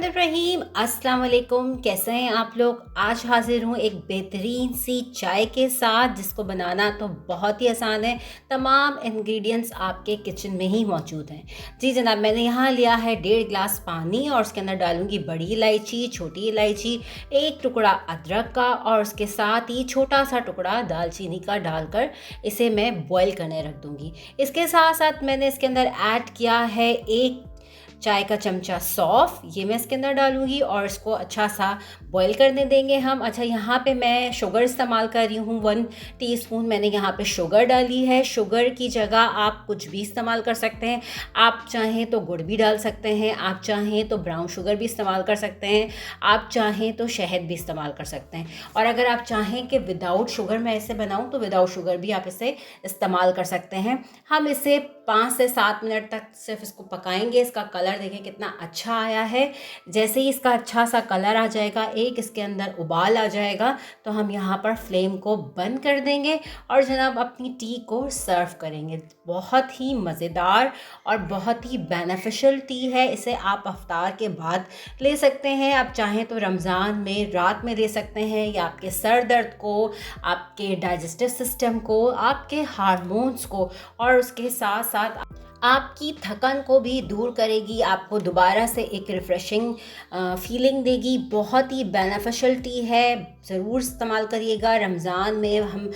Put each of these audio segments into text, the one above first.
बिस्मिल्लाहिर्रहमानिर्रहीम। अस्सलाम वालेकुम। कैसे हैं आप लोग? आज हाजिर हूँ एक बेहतरीन सी चाय के साथ, जिसको बनाना तो बहुत ही आसान है। तमाम इंग्रेडिएंट्स आपके किचन में ही मौजूद हैं। जी जनाब, मैंने यहाँ लिया है 1.5 गिलास पानी और उसके अंदर डालूंगी बड़ी इलायची, छोटी इलायची, एक टुकड़ा अदरक का और उसके साथ ही छोटा सा टुकड़ा दालचीनी का डालकर इसे मैं बॉईल करने रख दूंगी। इसके साथ साथ मैंने इसके अंदर ऐड किया है 1 चाय का चमचा सौंफ, ये मैं इसके अंदर डालूंगी और इसको अच्छा सा बॉईल करने देंगे हम। अच्छा, यहाँ पे मैं शुगर इस्तेमाल कर रही हूँ। 1 टीस्पून मैंने यहाँ पे शुगर डाली है। शुगर की जगह आप कुछ भी इस्तेमाल कर सकते हैं। आप चाहें तो गुड़ भी डाल सकते हैं, आप चाहें तो ब्राउन शुगर भी इस्तेमाल कर सकते हैं, आप चाहें तो शहद भी इस्तेमाल कर सकते हैं। और अगर आप चाहें कि विदाउट शुगर मैं इसे बनाऊँ तो विदाउट शुगर भी आप इसे इस्तेमाल कर सकते हैं। हम इसे 5 से 7 मिनट तक सिर्फ इसको पकाएंगे। इसका कलर देखें कितना अच्छा आया है। जैसे ही इसका अच्छा सा कलर आ जाएगा, एक इसके अंदर उबाल आ जाएगा, तो हम यहाँ पर फ्लेम को बंद कर देंगे और जनाब अपनी टी को सर्व करेंगे। बहुत ही मज़ेदार और बहुत ही बेनिफिशियल टी है। इसे आप इफ्तार के बाद ले सकते हैं। आप चाहें तो रमज़ान में रात में ले सकते हैं। या आपके सर दर्द को, आपके डाइजेस्टिव सिस्टम को, आपके हार्मोन्स को और उसके साथ साथ आपकी थकन को भी दूर करेगी। आपको दोबारा से एक रिफ़्रेशिंग फीलिंग देगी। बहुत ही बेनिफिशियल टी है, ज़रूर इस्तेमाल करिएगा। रमज़ान में हम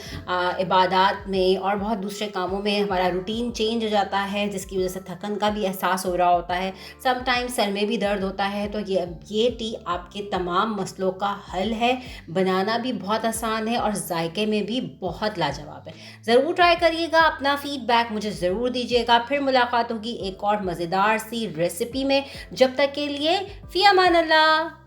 इबादत में और बहुत दूसरे कामों में हमारा रूटीन चेंज हो जाता है, जिसकी वजह से थकन का भी एहसास हो रहा होता है। समटाइम्स सर में भी दर्द होता है, तो ये टी आपके तमाम मसलों का हल है। बनाना भी बहुत आसान है और जायके में भी बहुत लाजवाब है। ज़रूर ट्राई करिएगा। अपना फ़ीडबैक मुझे ज़रूर दीजिएगा। फिर मुलाकात होगी एक और मज़ेदार सी रेसिपी में। जब तक के लिए फ़ी अमान अल्लाह।